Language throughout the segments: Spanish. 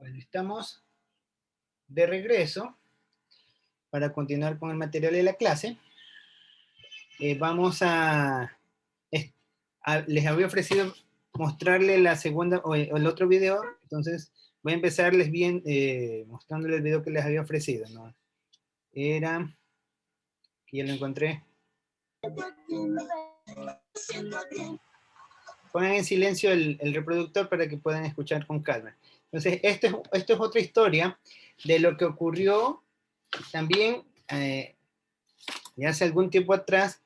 Bueno, estamos de regreso para continuar con el material de la clase. Les había ofrecido mostrarles la segunda o el otro video, entonces voy a empezarles bien mostrándoles el video que les había ofrecido, ¿no? Era, que ya lo encontré. Pongan en silencio el reproductor para que puedan escuchar con calma. Entonces, esto es otra historia de lo que ocurrió también ya hace algún tiempo atrás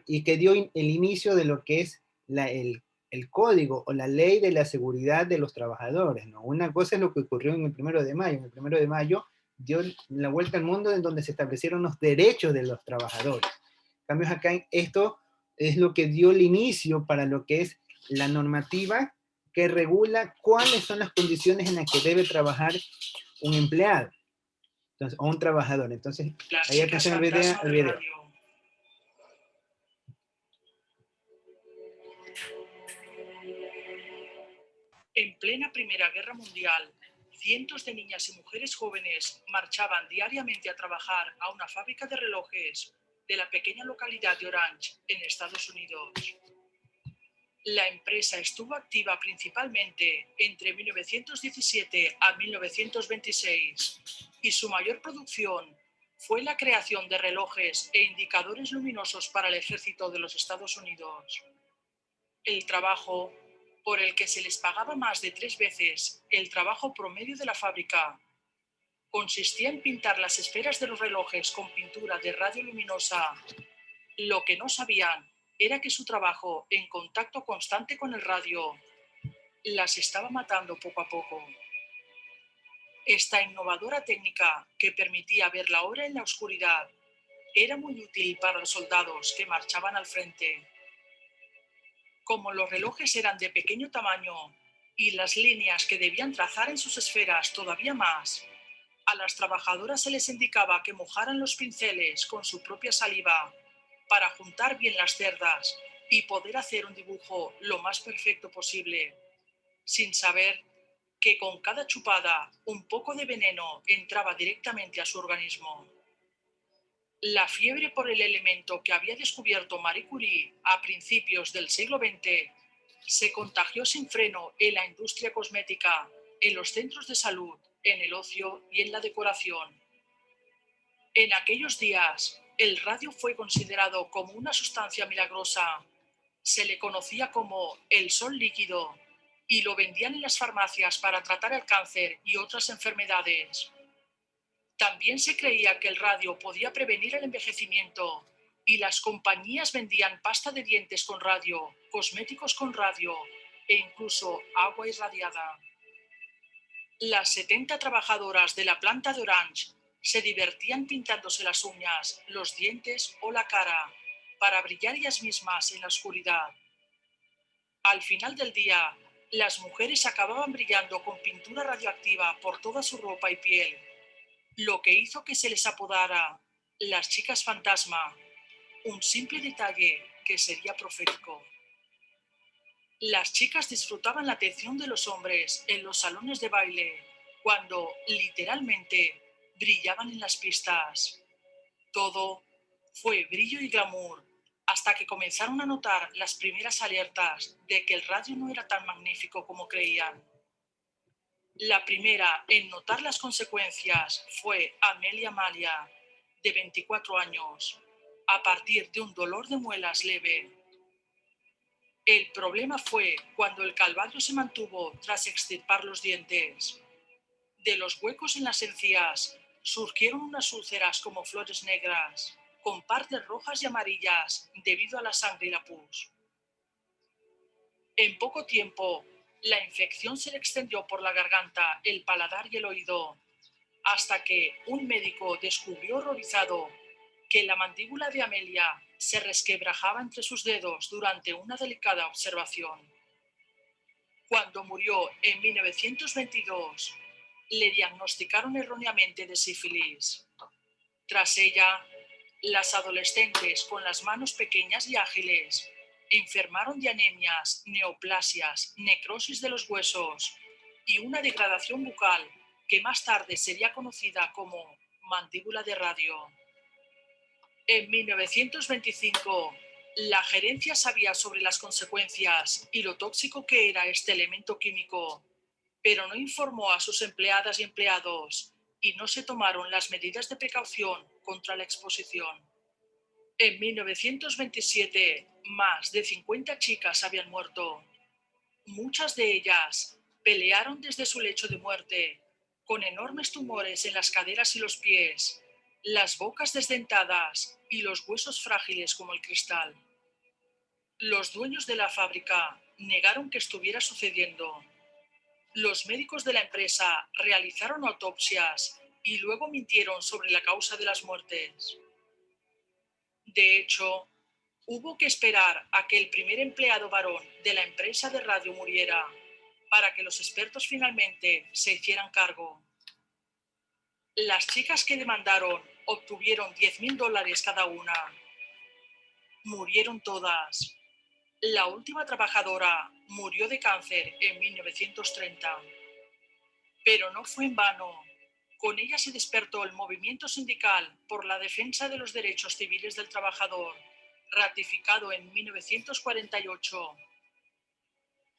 y que dio el inicio de lo que es el código o la ley de la seguridad de los trabajadores, ¿no? Una cosa es lo que ocurrió en el 1 de mayo. En el 1 de mayo dio la vuelta al mundo en donde se establecieron los derechos de los trabajadores. En cambio, acá esto es lo que dio el inicio para lo que es la normativa que regula cuáles son las condiciones en las que debe trabajar un empleado. Entonces, o un trabajador. Entonces, ahí atención al video. En plena Primera Guerra Mundial, cientos de niñas y mujeres jóvenes marchaban diariamente a trabajar a una fábrica de relojes de la pequeña localidad de Orange, en Estados Unidos. La empresa estuvo activa principalmente entre 1917 a 1926 y su mayor producción fue la creación de relojes e indicadores luminosos para el ejército de los Estados Unidos. El trabajo, por el que se les pagaba más de 3 veces el trabajo promedio de la fábrica, consistía en pintar las esferas de los relojes con pintura de radioluminosa. Lo que no sabían era que su trabajo en contacto constante con el radio las estaba matando poco a poco. Esta innovadora técnica, que permitía ver la hora en la oscuridad, era muy útil para los soldados que marchaban al frente. Como los relojes eran de pequeño tamaño y las líneas que debían trazar en sus esferas todavía más, a las trabajadoras se les indicaba que mojaran los pinceles con su propia saliva para juntar bien las cerdas y poder hacer un dibujo lo más perfecto posible, sin saber que con cada chupada un poco de veneno entraba directamente a su organismo. La fiebre por el elemento que había descubierto Marie Curie a principios del siglo XX se contagió sin freno en la industria cosmética, en los centros de salud, en el ocio y en la decoración. En aquellos días, el radio fue considerado como una sustancia milagrosa. Se le conocía como el sol líquido y lo vendían en las farmacias para tratar el cáncer y otras enfermedades. También se creía que el radio podía prevenir el envejecimiento y las compañías vendían pasta de dientes con radio, cosméticos con radio e incluso agua irradiada. Las 70 trabajadoras de la planta de Orange se divertían pintándose las uñas, los dientes o la cara para brillar ellas mismas en la oscuridad. Al final del día, las mujeres acababan brillando con pintura radioactiva por toda su ropa y piel, lo que hizo que se les apodara las chicas fantasma, un simple detalle que sería profético. Las chicas disfrutaban la atención de los hombres en los salones de baile, cuando, literalmente, brillaban en las pistas. Todo fue brillo y glamour, hasta que comenzaron a notar las primeras alertas de que el radio no era tan magnífico como creían. La primera en notar las consecuencias fue Amelia Malia, de 24 años, a partir de un dolor de muelas leve. El problema fue cuando el calvario se mantuvo tras extirpar los dientes. De los huecos en las encías surgieron unas úlceras como flores negras, con partes rojas y amarillas debido a la sangre y la pus. En poco tiempo, la infección se le extendió por la garganta, el paladar y el oído, hasta que un médico descubrió horrorizado que la mandíbula de Amelia se resquebrajaba entre sus dedos durante una delicada observación. Cuando murió en 1922, le diagnosticaron erróneamente de sífilis. Tras ella, las adolescentes con las manos pequeñas y ágiles enfermaron de anemias, neoplasias, necrosis de los huesos y una degradación bucal que más tarde sería conocida como mandíbula de radio. En 1925, la gerencia sabía sobre las consecuencias y lo tóxico que era este elemento químico, pero no informó a sus empleadas y empleados y no se tomaron las medidas de precaución contra la exposición. En 1927, más de 50 chicas habían muerto. Muchas de ellas pelearon desde su lecho de muerte, con enormes tumores en las caderas y los pies, las bocas desdentadas y los huesos frágiles como el cristal. Los dueños de la fábrica negaron que estuviera sucediendo. Los médicos de la empresa realizaron autopsias y luego mintieron sobre la causa de las muertes. De hecho, hubo que esperar a que el primer empleado varón de la empresa de radio muriera para que los expertos finalmente se hicieran cargo. Las chicas que demandaron obtuvieron $10.000 cada una. Murieron todas. La última trabajadora murió de cáncer en 1930. Pero no fue en vano. Con ella se despertó el movimiento sindical por la defensa de los derechos civiles del trabajador, ratificado en 1948.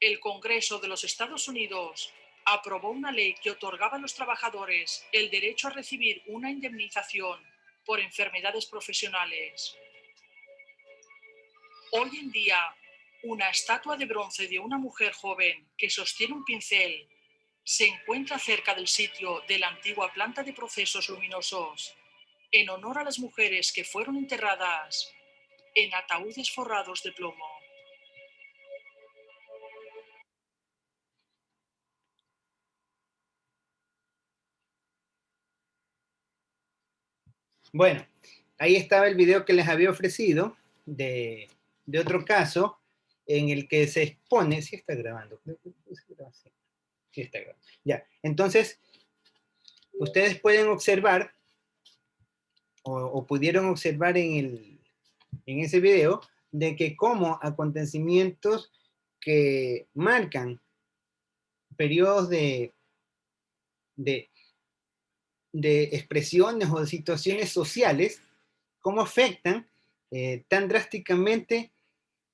El Congreso de los Estados Unidos aprobó una ley que otorgaba a los trabajadores el derecho a recibir una indemnización por enfermedades profesionales. Hoy en día, una estatua de bronce de una mujer joven que sostiene un pincel se encuentra cerca del sitio de la antigua planta de procesos luminosos, en honor a las mujeres que fueron enterradas en ataúdes forrados de plomo. Bueno, ahí estaba el video que les había ofrecido de otro caso en el que se expone, sí está grabando, sí está grabando, ya, entonces ustedes pueden observar o pudieron observar en ese video de que como acontecimientos que marcan periodos de, de expresiones o de situaciones sociales, cómo afectan tan drásticamente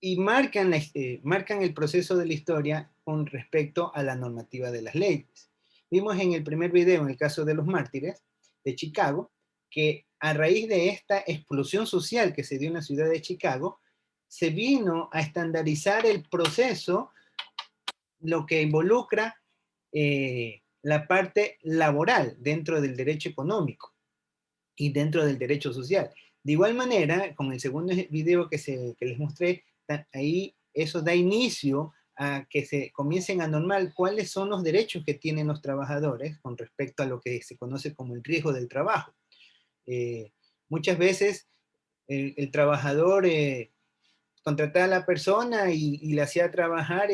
y marcan el proceso de la historia con respecto a la normativa de las leyes. Vimos en el primer video, en el caso de los mártires de Chicago, que a raíz de esta explosión social que se dio en la ciudad de Chicago, se vino a estandarizar el proceso, lo que involucra la parte laboral dentro del derecho económico y dentro del derecho social. De igual manera, con el segundo video que les mostré, ahí eso da inicio a que se comiencen a normar cuáles son los derechos que tienen los trabajadores con respecto a lo que se conoce como el riesgo del trabajo. Muchas veces el trabajador contrataba a la persona y la hacía trabajar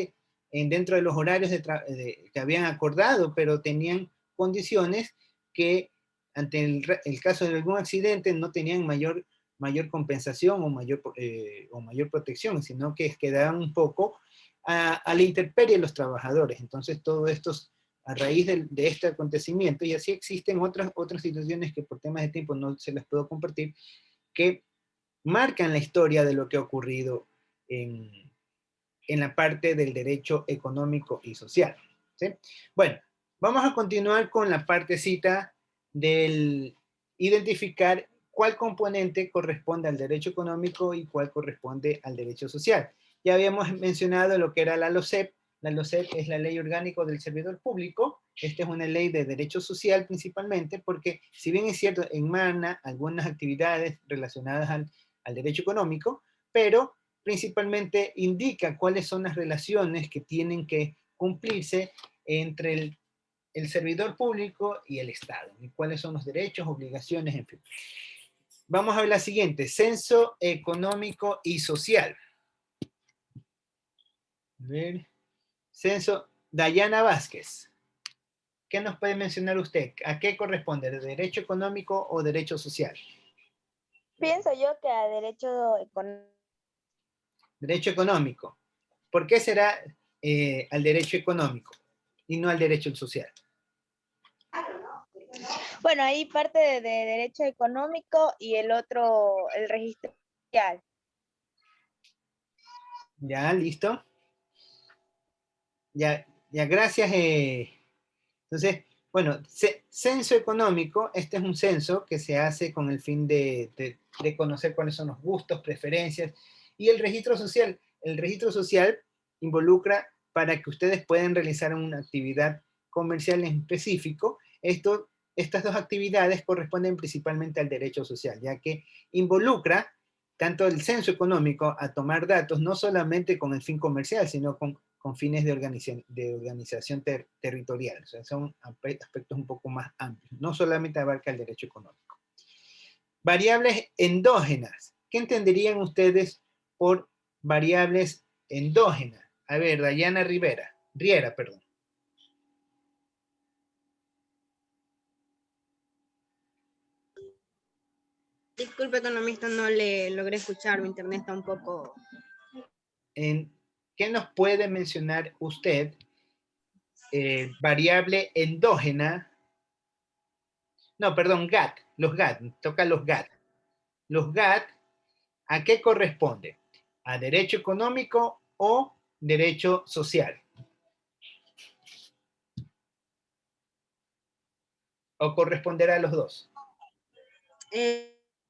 dentro de los horarios que habían acordado, pero tenían condiciones que ante el caso de algún accidente no tenían mayor compensación o mayor protección, sino que quedaban un poco a la intemperie de los trabajadores. Entonces todo esto a raíz de este acontecimiento, y así existen otras situaciones que por temas de tiempo no se las puedo compartir, que marcan la historia de lo que ha ocurrido en, en la parte del derecho económico y social. ¿Sí? Bueno, vamos a continuar con la partecita del identificar cuál componente corresponde al derecho económico y cuál corresponde al derecho social. Ya habíamos mencionado lo que era la LOCEP. La LOCEP es la Ley Orgánica del Servidor Público. Esta es una ley de derecho social principalmente porque, si bien es cierto, emana algunas actividades relacionadas al derecho económico, pero principalmente indica cuáles son las relaciones que tienen que cumplirse entre el servidor público y el Estado, y cuáles son los derechos, obligaciones, en fin. Vamos a ver la siguiente, censo económico y social. A ver, censo, Dayana Vázquez. ¿Qué nos puede mencionar usted? ¿A qué corresponde? ¿De derecho económico o derecho social? Pienso yo que a derecho económico. Derecho económico. ¿Por qué será al derecho económico y no al derecho social? Bueno, ahí parte de derecho económico y el otro, el registro social. Ya, listo. Ya, ya, gracias. Entonces, bueno, censo económico, este es un censo que se hace con el fin de conocer cuáles son los gustos, preferencias, y el registro social involucra para que ustedes puedan realizar una actividad comercial en específico. Estas dos actividades corresponden principalmente al derecho social, ya que involucra tanto el censo económico a tomar datos, no solamente con el fin comercial, sino con fines de organización territorial. O sea, son aspectos un poco más amplios. No solamente abarca el derecho económico. Variables endógenas. ¿Qué entenderían ustedes por variables endógenas? A ver, Dayana Riera, perdón. Disculpe, economista, no le logré escuchar, mi internet está un poco... ¿Qué nos puede mencionar usted? Variable endógena. No, perdón, GAT. Los GAT. Toca los GAT. Los GAT, ¿a qué corresponde? ¿A derecho económico o derecho social? ¿O corresponderá a los dos?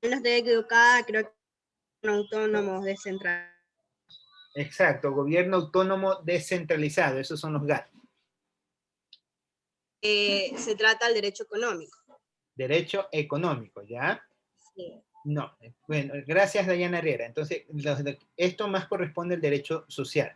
No estoy equivocada, creo que son autónomos descentralizados. Exacto, gobierno autónomo descentralizado, esos son los GAT. Se trata del derecho económico. Derecho económico, ¿ya? Sí. No, bueno, gracias Dayana Herrera. Entonces, esto más corresponde al derecho social,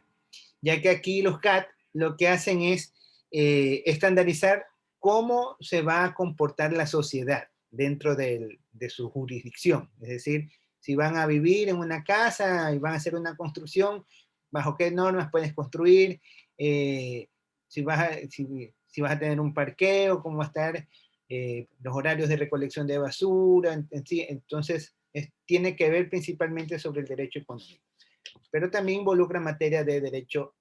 ya que aquí los GAT lo que hacen es estandarizar cómo se va a comportar la sociedad dentro de su jurisdicción. Es decir, si van a vivir en una casa y van a hacer una construcción, bajo qué normas puedes construir, si vas a tener un parqueo, cómo va a estar los horarios de recolección de basura, sí, entonces tiene que ver principalmente sobre el derecho económico, pero también involucra materia de derecho,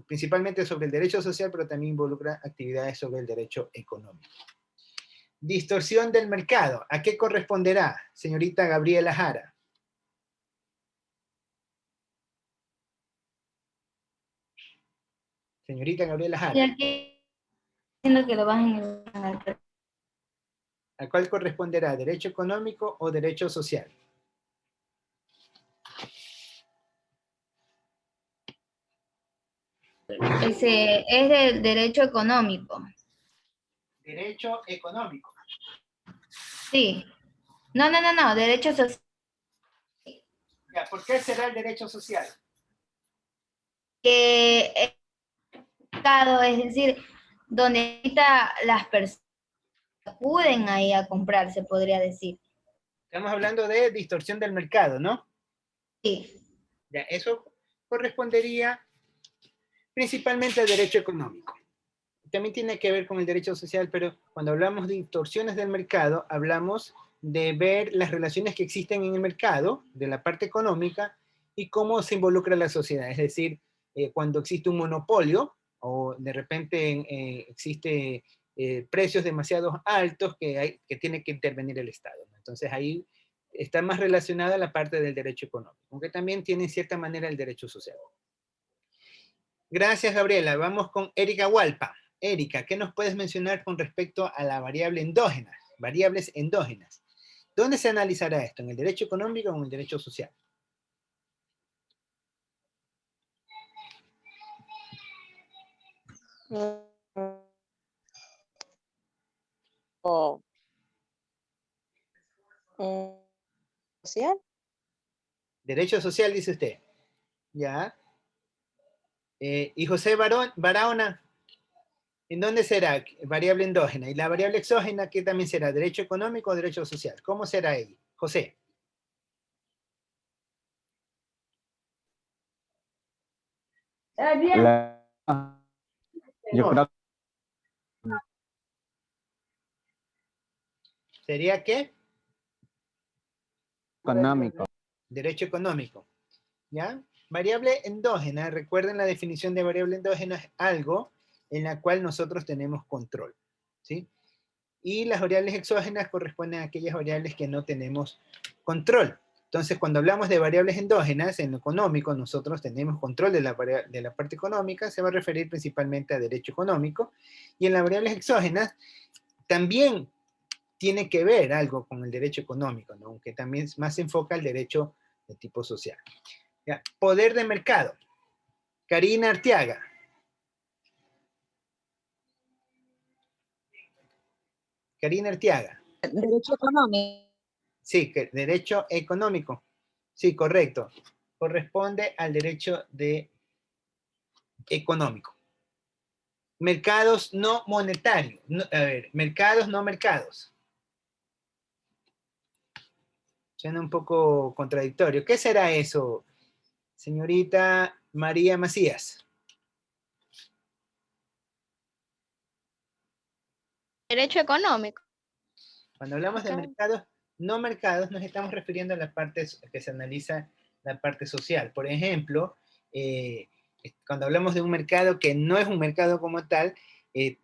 principalmente sobre el derecho social, pero también involucra actividades sobre el derecho económico. Distorsión del mercado, ¿a qué corresponderá, señorita Gabriela Jara? Señorita Gabriela Jara. Y aquí diciendo que lo bajen en el... ¿A cuál corresponderá, derecho económico o derecho social? Ese es del derecho económico. Derecho económico. Sí. No, derecho social. Ya, ¿por qué será el derecho social? Que es mercado, es decir, donde ahorita las personas acuden ahí a comprar, se podría decir. Estamos hablando de distorsión del mercado, ¿no? Sí. Ya, eso correspondería principalmente al derecho económico. También tiene que ver con el derecho social, pero cuando hablamos de distorsiones del mercado, hablamos de ver las relaciones que existen en el mercado, de la parte económica, y cómo se involucra la sociedad. Es decir, cuando existe un monopolio o de repente existe precios demasiado altos que tiene que intervenir el Estado, ¿no? Entonces ahí está más relacionada la parte del derecho económico, aunque también tiene en cierta manera el derecho social. Gracias, Gabriela. Vamos con Erika Hualpa. Erika, ¿qué nos puedes mencionar con respecto a la variable endógena? Variables endógenas. ¿Dónde se analizará esto? ¿En el derecho económico o en el derecho social? O social. Derecho social, dice usted. ¿Ya? Y José Barahona, ¿en dónde será? Variable endógena. ¿Y la variable exógena qué también será? ¿Derecho económico o derecho social? ¿Cómo será ahí? José. Yo creo ¿Sería qué? económico. Derecho económico. ¿Ya? Variable endógena, recuerden la definición de variable endógena, es algo en la cual nosotros tenemos control, ¿sí? Y las variables exógenas corresponden a aquellas variables que no tenemos control. Entonces, cuando hablamos de variables endógenas, en lo económico, nosotros tenemos control de la parte económica, se va a referir principalmente a derecho económico, y en las variables exógenas también tiene que ver algo con el derecho económico, ¿no? Aunque también más se enfoca al derecho de tipo social. ¿Ya? Poder de mercado. Karina Arteaga. Karina Arteaga. Derecho económico. Sí, derecho económico. Sí, correcto. Corresponde al derecho económico. Mercados no monetarios. Mercados no mercados. Suena un poco contradictorio. ¿Qué será eso, señorita María Macías? Derecho económico. Cuando hablamos de mercados no mercados, nos estamos refiriendo a la parte que se analiza, la parte social. Por ejemplo, cuando hablamos de un mercado que no es un mercado como tal,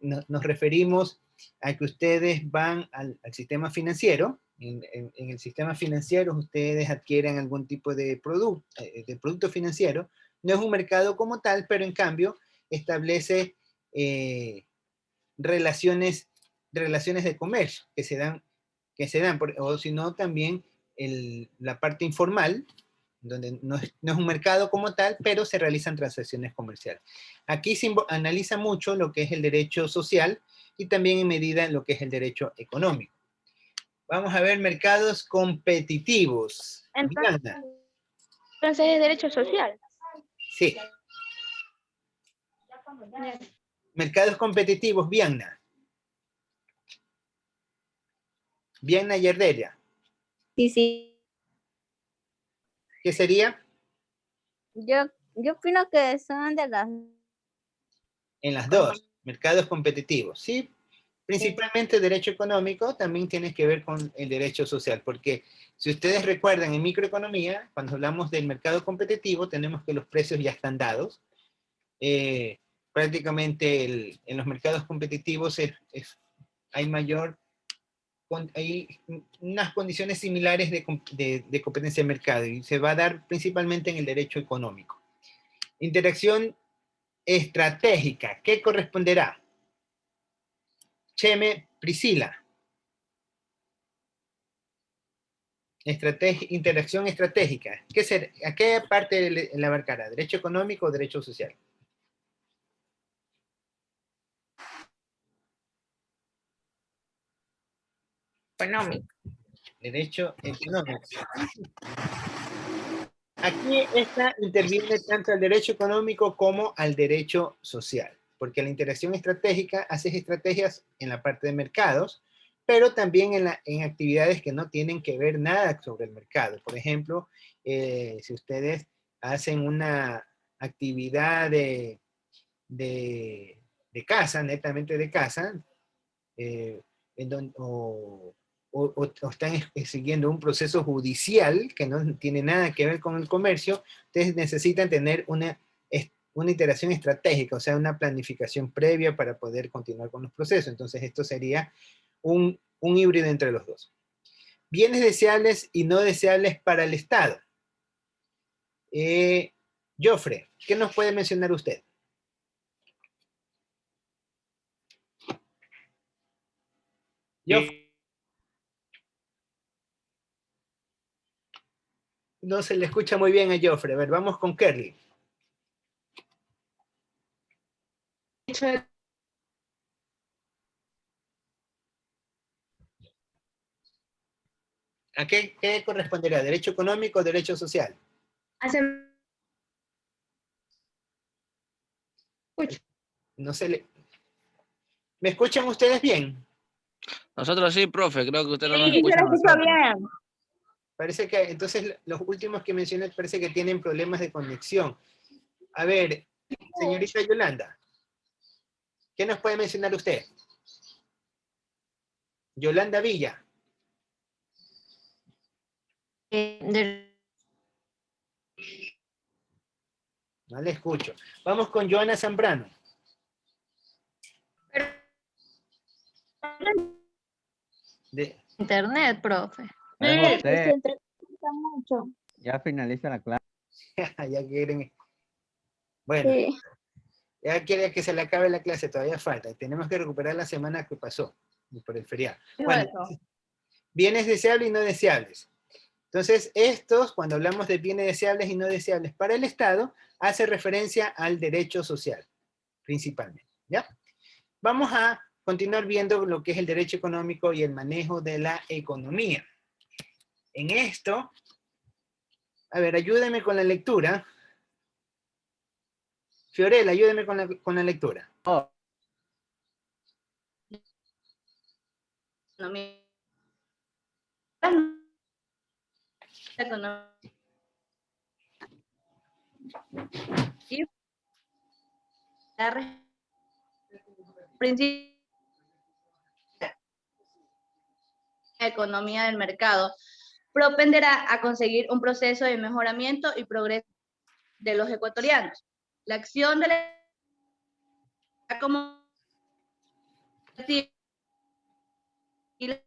nos referimos a que ustedes van al sistema financiero. En el sistema financiero ustedes adquieren algún tipo de producto financiero. No es un mercado como tal, pero en cambio establece relaciones de comercio que se dan o si no también la parte informal, donde no es un mercado como tal, pero se realizan transacciones comerciales. Aquí se analiza mucho lo que es el derecho social y también en medida lo que es el derecho económico. Vamos a ver mercados competitivos. Entonces es derecho social. Sí. Mercados competitivos, Vianna. Vianna y Herdelia. Sí, sí. ¿Qué sería? Yo opino que son de las... En las dos, mercados competitivos, ¿sí? Principalmente derecho económico también tiene que ver con el derecho social, porque si ustedes recuerdan en microeconomía, cuando hablamos del mercado competitivo, tenemos que los precios ya están dados. Prácticamente en los mercados competitivos hay hay unas condiciones similares de competencia de mercado y se va a dar principalmente en el derecho económico. Interacción estratégica, ¿qué corresponderá? Cheme, Priscila. Interacción estratégica. ¿A qué parte le abarcará? ¿Derecho económico o derecho social? Económico. Derecho económico. Aquí interviene tanto al derecho económico como al derecho social, porque la interacción estratégica hace estrategias en la parte de mercados, pero también en actividades que no tienen que ver nada sobre el mercado. Por ejemplo, si ustedes hacen una actividad de casa, netamente de casa, o están siguiendo un proceso judicial que no tiene nada que ver con el comercio, ustedes necesitan tener una iteración estratégica, o sea, una planificación previa para poder continuar con los procesos. Entonces, esto sería un híbrido entre los dos. Bienes deseables y no deseables para el Estado. Jofre, ¿qué nos puede mencionar usted? No se le escucha muy bien a Jofre. A ver, vamos con Kerly. ¿A qué corresponderá? ¿Derecho económico o derecho social? No se le... ¿Me escuchan ustedes bien? Nosotros sí, profe, creo que usted no nos Sí, se escucha a lo escucho nosotros. bien. Parece que entonces los últimos que mencioné parece que tienen problemas de conexión. A ver, señorita Yolanda, ¿qué nos puede mencionar usted? Yolanda Villa. No le escucho. Vamos con Joana Zambrano. Internet, profe. Sí, José, se entrecorta mucho. ya finaliza la clase. Ya quieren. Bueno, Sí. ya quiere que se le acabe la clase, todavía falta. Tenemos que recuperar la semana que pasó por el feriado. Bueno, bienes deseables y no deseables. Entonces, estos, cuando hablamos de bienes deseables y no deseables para el Estado, hace referencia al derecho social, principalmente, ¿ya? Vamos a continuar viendo lo que es el derecho económico y el manejo de la economía. En esto, a ver, ayúdeme con la lectura. Fiorella, ayúdeme con la lectura. Oh, Economía. Y la principio economía del mercado propenderá a conseguir un proceso de mejoramiento y progreso de los ecuatorianos. La acción de la comunidad y la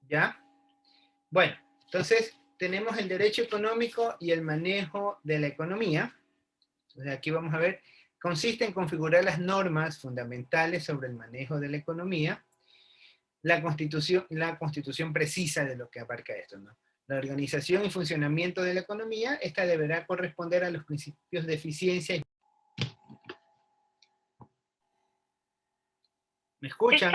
¿Ya? Bueno, entonces tenemos el derecho económico y el manejo de la economía. Entonces aquí vamos a ver, consiste en configurar las normas fundamentales sobre el manejo de la economía. La constitución precisa de lo que abarca esto, ¿no? La organización y funcionamiento de la economía, esta deberá corresponder a los principios de eficiencia. ¿Me escuchan?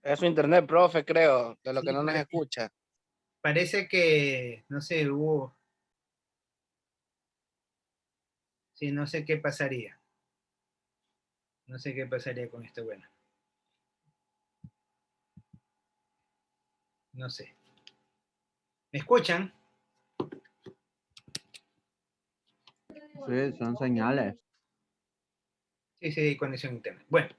Es su internet, profe, creo, de lo Sí, que no nos parece- escucha. Parece que, no sé, hubo... Sí, no sé qué pasaría. No sé qué pasaría con esto, bueno. No sé. ¿Me escuchan? sí, son señales. Sí, sí, conexión a internet. Bueno,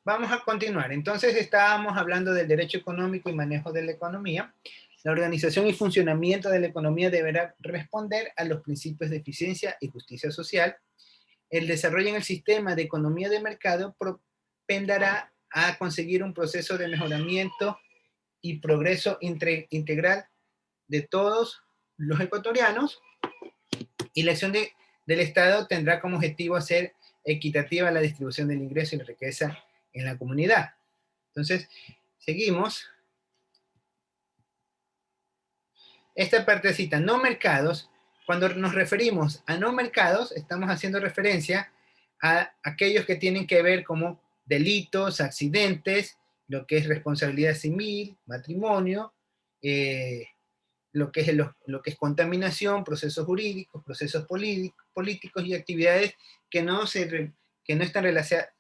vamos a continuar. Entonces estábamos hablando del derecho económico y manejo de la economía. La organización y funcionamiento de la economía deberá responder a los principios de eficiencia y justicia social. El desarrollo en el sistema de economía de mercado propenderá a conseguir un proceso de mejoramiento y progreso integral de todos los ecuatorianos, y la acción del Estado tendrá como objetivo hacer equitativa la distribución del ingreso y la riqueza en la comunidad. Entonces, seguimos. Esta partecita, no mercados, cuando nos referimos a no mercados, estamos haciendo referencia a aquellos que tienen que ver como delitos, accidentes, lo que es responsabilidad civil, matrimonio, lo que es contaminación, procesos jurídicos, procesos políticos y actividades que no están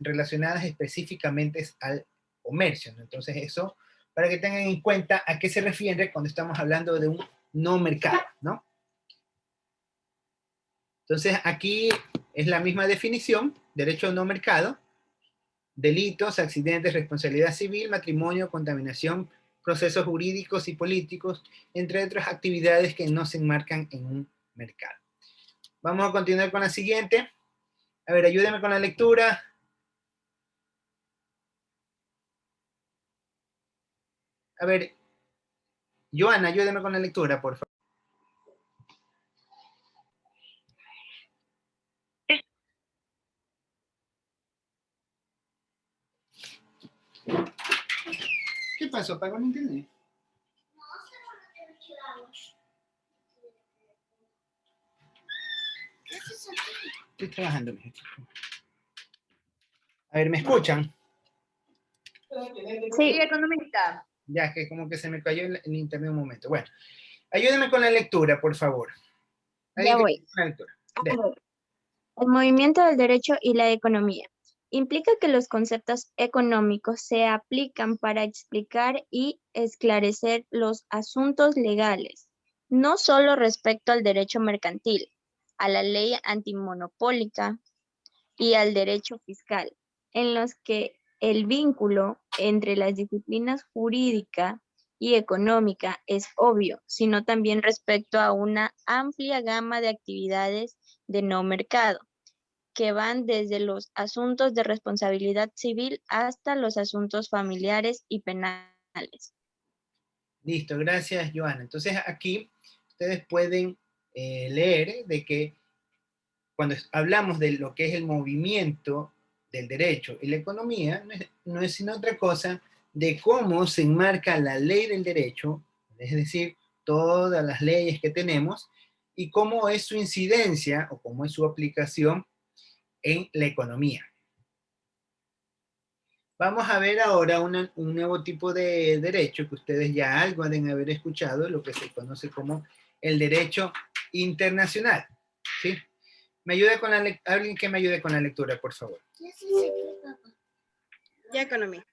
relacionadas específicamente al comercio, ¿no? Entonces eso, para que tengan en cuenta a qué se refiere cuando estamos hablando de un no mercado, ¿no? Entonces aquí es la misma definición: derecho no mercado, delitos, accidentes, responsabilidad civil, matrimonio, contaminación, procesos jurídicos y políticos, entre otras actividades que no se enmarcan en un mercado. Vamos a continuar con la siguiente. A ver, ayúdenme con la lectura. A ver, Joana, ayúdeme con la lectura, por favor. ¿Qué pasó? ¿Apagó el internet? Estoy trabajando, mi gente. A ver, ¿me escuchan? sí, economista. Ya, que como que se me cayó el internet un momento. Bueno, ayúdenme con la lectura, por favor. Ya voy. Con la lectura. El movimiento del derecho y la economía implica que los conceptos económicos se aplican para explicar y esclarecer los asuntos legales, no solo respecto al derecho mercantil, a la ley antimonopólica y al derecho fiscal, en los que el vínculo entre las disciplinas jurídica y económica es obvio, sino también respecto a una amplia gama de actividades de no mercado. que van desde los asuntos de responsabilidad civil hasta los asuntos familiares y penales. Listo, gracias, Joana. Entonces aquí ustedes pueden leer de que cuando hablamos de lo que es el movimiento del derecho y la economía, no es sino otra cosa de cómo se enmarca la ley del derecho, es decir, todas las leyes que tenemos, y cómo es su incidencia o cómo es su aplicación en la economía. Vamos a ver ahora un nuevo tipo de derecho que ustedes ya algo deben haber escuchado, lo que se conoce como el derecho internacional. ¿Sí? ¿Me ayuda con alguien que me ayude con la lectura, por favor? Ya economía.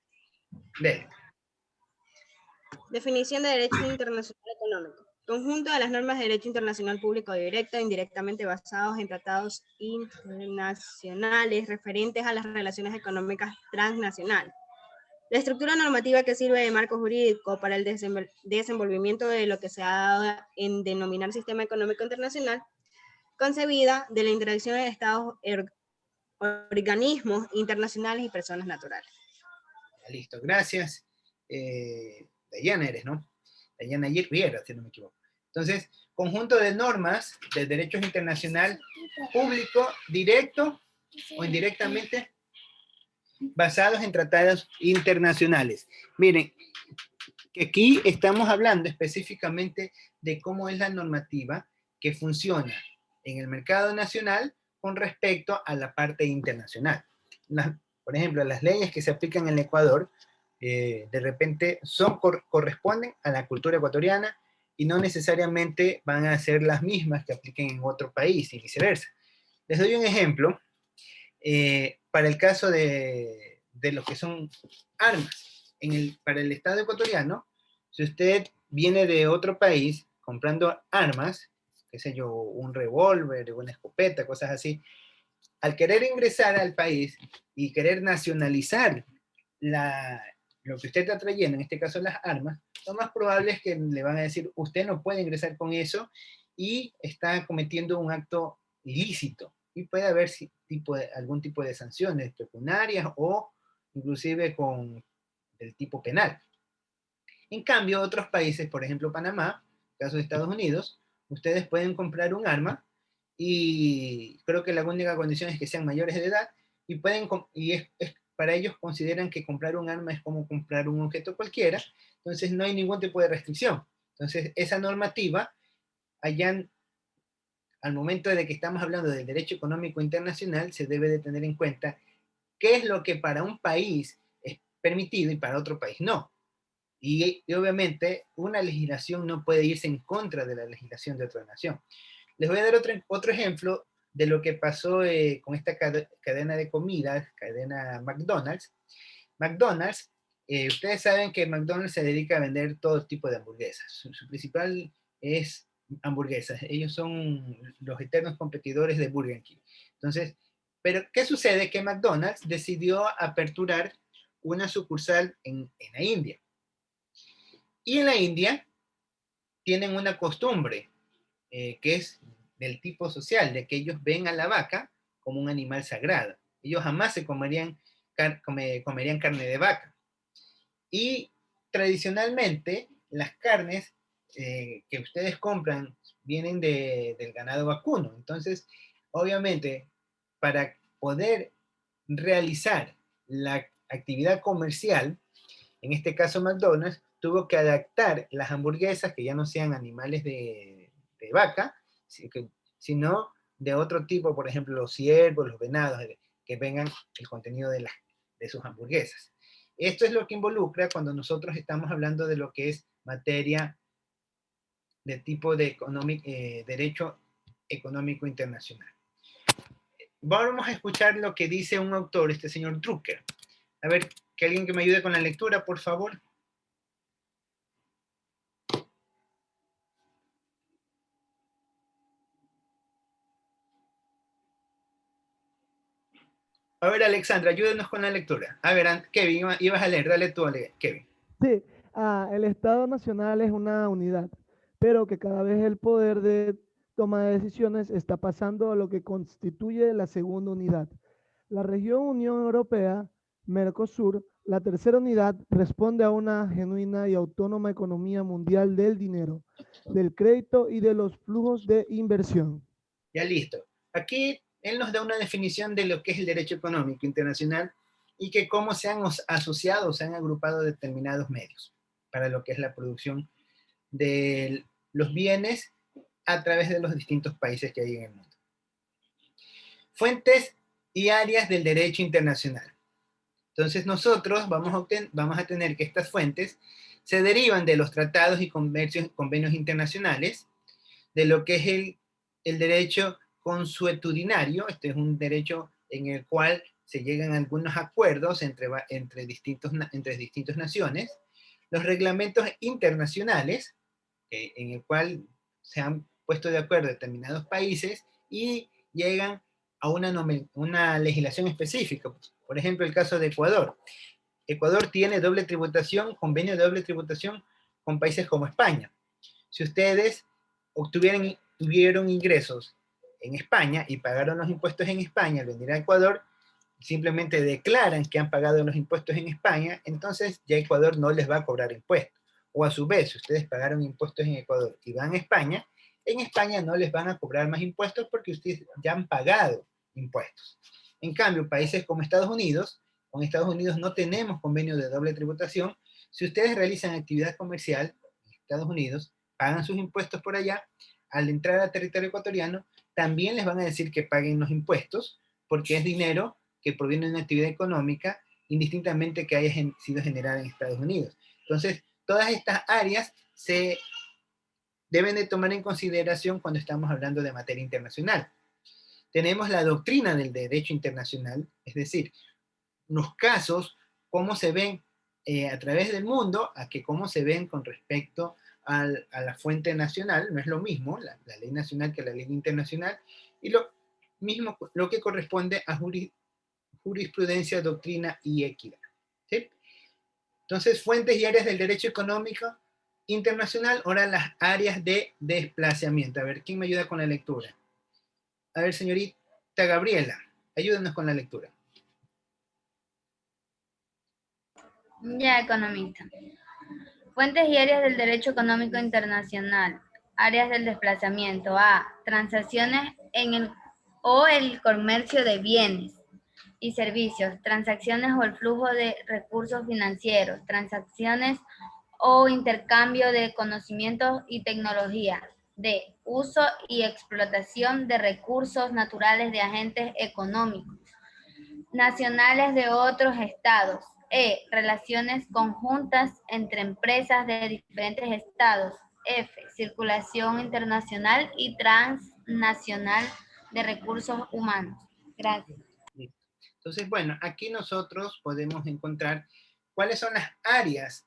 Dele. Definición de derecho internacional económico. Conjunto de las normas de derecho internacional público directo e indirectamente basados en tratados internacionales referentes a las relaciones económicas transnacionales. La estructura normativa que sirve de marco jurídico para el desenvolvimiento de lo que se ha dado en denominar sistema económico internacional, concebida de la interacción de estados, organismos internacionales y personas naturales. Listo, gracias. Dayana eres, ¿no? Dayana Riera, si no me equivoco. Entonces, conjunto de normas de derecho internacional público, directo o indirectamente, basados en tratados internacionales. Miren, que aquí estamos hablando específicamente de cómo es la normativa que funciona en el mercado nacional con respecto a la parte internacional. Por ejemplo, las leyes que se aplican en el Ecuador, de repente corresponden a la cultura ecuatoriana y no necesariamente van a ser las mismas que apliquen en otro país y viceversa. Les doy un ejemplo. Para el caso de lo que son armas, para el Estado ecuatoriano, si usted viene de otro país comprando armas, qué sé yo, un revólver, una escopeta, cosas así, al querer ingresar al país y querer nacionalizar lo que usted está trayendo, en este caso las armas, lo más probable es que le van a decir, usted no puede ingresar con eso y está cometiendo un acto ilícito. Y puede haber algún tipo de sanciones pecuniarias o inclusive con el tipo penal. En cambio, otros países, por ejemplo Panamá, caso de Estados Unidos, ustedes pueden comprar un arma y creo que la única condición es que sean mayores de edad y para ellos consideran que comprar un arma es como comprar un objeto cualquiera, entonces no hay ningún tipo de restricción. Entonces esa normativa, allá al momento de que estamos hablando del derecho económico internacional, se debe de tener en cuenta qué es lo que para un país es permitido y para otro país no. Y obviamente una legislación no puede irse en contra de la legislación de otra nación. Les voy a dar otro ejemplo de lo que pasó con esta cadena de comidas, cadena McDonald's. McDonald's, ustedes saben que McDonald's se dedica a vender todo tipo de hamburguesas. Su principal es hamburguesas. Ellos son los eternos competidores de Burger King. Entonces, pero ¿qué sucede? Que McDonald's decidió aperturar una sucursal en la India. Y en la India tienen una costumbre que es del tipo social, de que ellos ven a la vaca como un animal sagrado. Ellos jamás se comerían carne de vaca. Y tradicionalmente las carnes que ustedes compran vienen del ganado vacuno. Entonces, obviamente, para poder realizar la actividad comercial, en este caso McDonald's, tuvo que adaptar las hamburguesas que ya no sean animales de vaca, sino de otro tipo, por ejemplo, los ciervos, los venados, que vengan el contenido de sus hamburguesas. Esto es lo que involucra cuando nosotros estamos hablando de lo que es materia de tipo de derecho económico internacional. Vamos a escuchar lo que dice un autor, este señor Drucker. A ver, que alguien que me ayude con la lectura, por favor. A ver, Alexandra, ayúdenos con la lectura. A ver, Kevin, ibas a leer, dale tú, Kevin. Sí, el Estado Nacional es una unidad, pero que cada vez el poder de toma de decisiones está pasando a lo que constituye la segunda unidad. La región Unión Europea, Mercosur, la tercera unidad, responde a una genuina y autónoma economía mundial del dinero, del crédito y de los flujos de inversión. Ya listo. Aquí él nos da una definición de lo que es el derecho económico internacional y que cómo se han asociado, se han agrupado determinados medios para lo que es la producción de los bienes a través de los distintos países que hay en el mundo. Fuentes y áreas del derecho internacional. Entonces nosotros vamos a tener que estas fuentes se derivan de los tratados y convenios internacionales, de lo que es el derecho consuetudinario. Este es un derecho en el cual se llegan a algunos acuerdos entre distintas naciones, los reglamentos internacionales, en el cual se han puesto de acuerdo determinados países y llegan a una legislación específica. Por ejemplo, el caso de Ecuador. Ecuador tiene doble tributación, convenio de doble tributación con países como España. Si ustedes tuvieron ingresos en España y pagaron los impuestos en España al venir a Ecuador, simplemente declaran que han pagado los impuestos en España, entonces ya Ecuador no les va a cobrar impuestos. O a su vez, si ustedes pagaron impuestos en Ecuador y van a España, en España no les van a cobrar más impuestos porque ustedes ya han pagado impuestos. En cambio, países como Estados Unidos, con Estados Unidos no tenemos convenio de doble tributación. Si ustedes realizan actividad comercial en Estados Unidos, pagan sus impuestos por allá, al entrar al territorio ecuatoriano, también les van a decir que paguen los impuestos, porque es dinero que proviene de una actividad económica, indistintamente que haya sido generada en Estados Unidos. Entonces, todas estas áreas se deben de tomar en consideración cuando estamos hablando de materia internacional. Tenemos la doctrina del derecho internacional, es decir, los casos, cómo se ven a través del mundo, a que cómo se ven con respecto a la fuente nacional. No es lo mismo la ley nacional que la ley internacional, y lo mismo lo que corresponde a jurisprudencia, doctrina y equidad. ¿Sí? Entonces, fuentes y áreas del derecho económico internacional. Ahora las áreas de desplazamiento. A ver, ¿quién me ayuda con la lectura? A ver, señorita Gabriela, ayúdenos con la lectura. Ya, economista. Fuentes y áreas del derecho económico internacional. Áreas del desplazamiento. A. Transacciones en el comercio de bienes y servicios. Transacciones o el flujo de recursos financieros. Transacciones o intercambio de conocimientos y tecnología. D. Uso y explotación de recursos naturales de agentes económicos nacionales de otros estados. E. Relaciones conjuntas entre empresas de diferentes estados. F. Circulación internacional y transnacional de recursos humanos. Gracias. Entonces, bueno, aquí nosotros podemos encontrar cuáles son las áreas,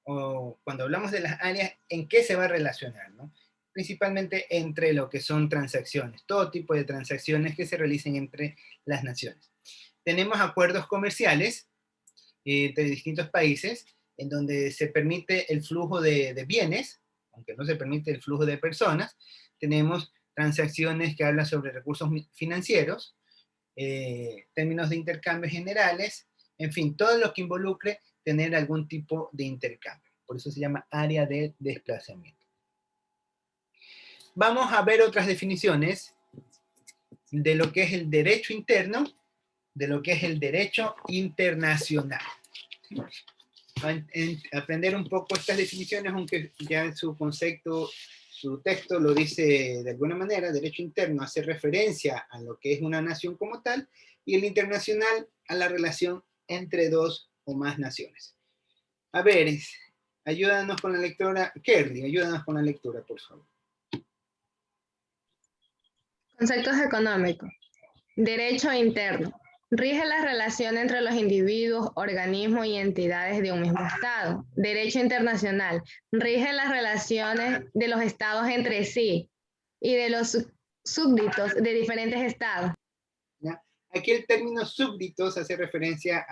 o cuando hablamos de las áreas, en qué se va a relacionar, ¿no? Principalmente entre lo que son transacciones, todo tipo de transacciones que se realicen entre las naciones. Tenemos acuerdos comerciales entre distintos países, en donde se permite el flujo de bienes, aunque no se permite el flujo de personas. Tenemos transacciones que hablan sobre recursos financieros, términos de intercambios generales, en fin, todo lo que involucre tener algún tipo de intercambio. Por eso se llama área de desplazamiento. Vamos a ver otras definiciones de lo que es el derecho interno, de lo que es el derecho internacional. Aprender un poco estas definiciones, aunque ya en su concepto, su texto lo dice de alguna manera. Derecho interno hace referencia a lo que es una nación como tal, y el internacional a la relación entre dos o más naciones. A ver, ayúdanos con la lectura. Kerly, ayúdanos con la lectura, por favor. Conceptos económicos. Derecho interno. Rige la relación entre los individuos, organismos y entidades de un mismo Estado. Derecho internacional. Rige las relaciones de los Estados entre sí y de los súbditos de diferentes Estados. ¿Ya? Aquí el término súbditos hace referencia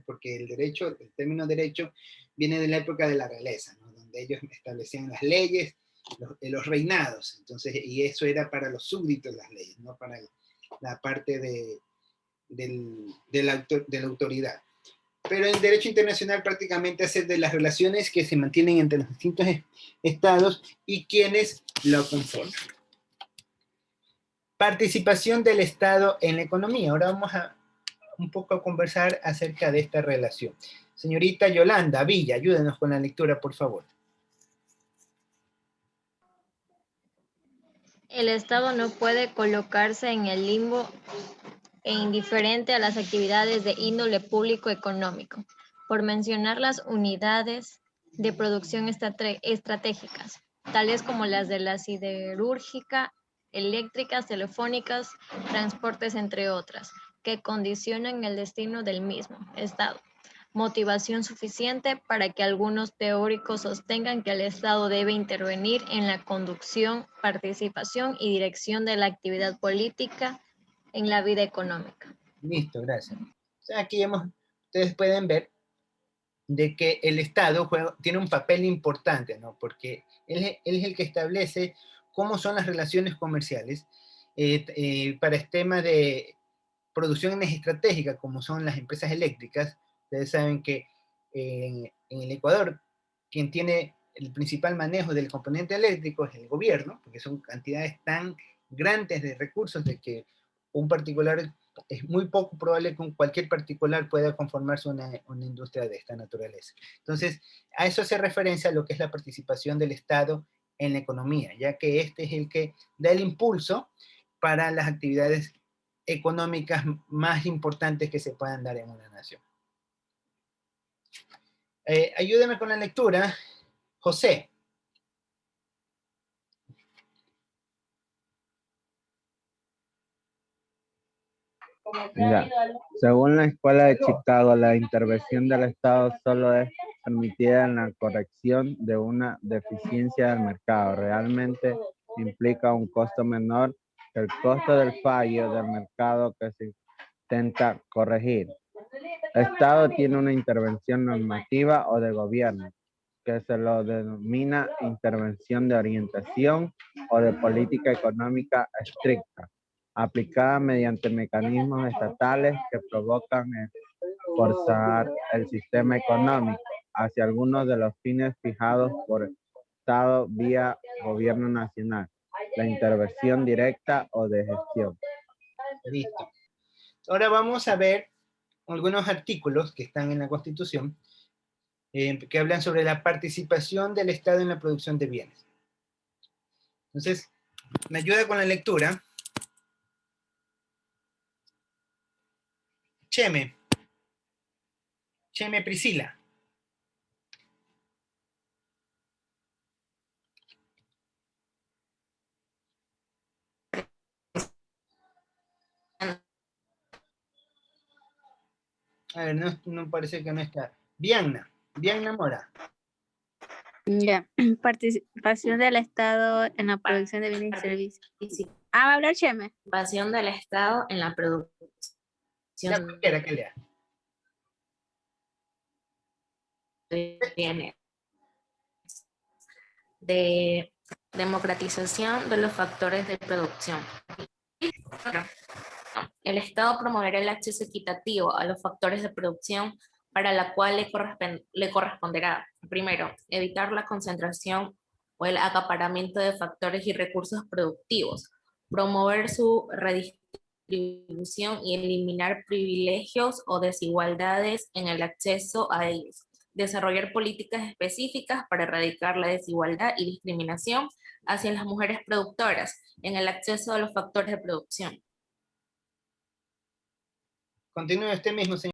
porque el término derecho viene de la época de la realeza, ¿no? Donde ellos establecían las leyes los reinados. Entonces, y eso era para los súbditos las leyes, no para la parte de la autoridad. Pero en derecho internacional prácticamente hace de las relaciones que se mantienen entre los distintos estados y quienes lo conforman. Participación del Estado en la economía. Ahora vamos a un poco a conversar acerca de esta relación. Señorita Yolanda Villa, ayúdenos con la lectura, por favor. El Estado no puede colocarse en el limbo e indiferente a las actividades de índole público-económico, por mencionar las unidades de producción estratégicas, tales como las de la siderúrgica, eléctricas, telefónicas, transportes, entre otras, que condicionan el destino del mismo Estado. Motivación suficiente para que algunos teóricos sostengan que el Estado debe intervenir en la conducción, participación y dirección de la actividad política en la vida económica. Listo, gracias. O sea, aquí ustedes pueden ver de que el Estado tiene un papel importante, ¿no? Porque él es el que establece cómo son las relaciones comerciales para el tema de producciones estratégicas, como son las empresas eléctricas. Ustedes saben que en el Ecuador, quien tiene el principal manejo del componente eléctrico es el gobierno, porque son cantidades tan grandes de recursos de que un particular, es muy poco probable que cualquier particular pueda conformarse una industria de esta naturaleza. Entonces, a eso hace referencia a lo que es la participación del Estado en la economía, ya que este es el que da el impulso para las actividades económicas más importantes que se puedan dar en una nación. Ayúdeme con la lectura, José. Ya. Según la Escuela de Chicago, la intervención del Estado solo es permitida en la corrección de una deficiencia del mercado. Realmente implica un costo menor que el costo del fallo del mercado que se intenta corregir. El Estado tiene una intervención normativa o de gobierno, que se lo denomina intervención de orientación o de política económica estricta, aplicada mediante mecanismos estatales que provocan forzar el sistema económico hacia algunos de los fines fijados por el Estado vía gobierno nacional, la intervención directa o de gestión. Listo. Ahora vamos a ver algunos artículos que están en la Constitución que hablan sobre la participación del Estado en la producción de bienes. Entonces, me ayuda con la lectura. Cheme Priscila. A ver, no parece que no está. Bianna Mora. Ya, participación del Estado en la producción de bienes y servicios. ¿Va a hablar Cheme? Participación del Estado en la producción. Ya cualquiera que lea. Bienes. De democratización de los factores de producción. El Estado promoverá el acceso equitativo a los factores de producción para la cual le corresponderá, primero, evitar la concentración o el acaparamiento de factores y recursos productivos, promover su redistribución y eliminar privilegios o desigualdades en el acceso a ellos, desarrollar políticas específicas para erradicar la desigualdad y discriminación hacia las mujeres productoras en el acceso a los factores de producción. Continúe usted mismo, señor.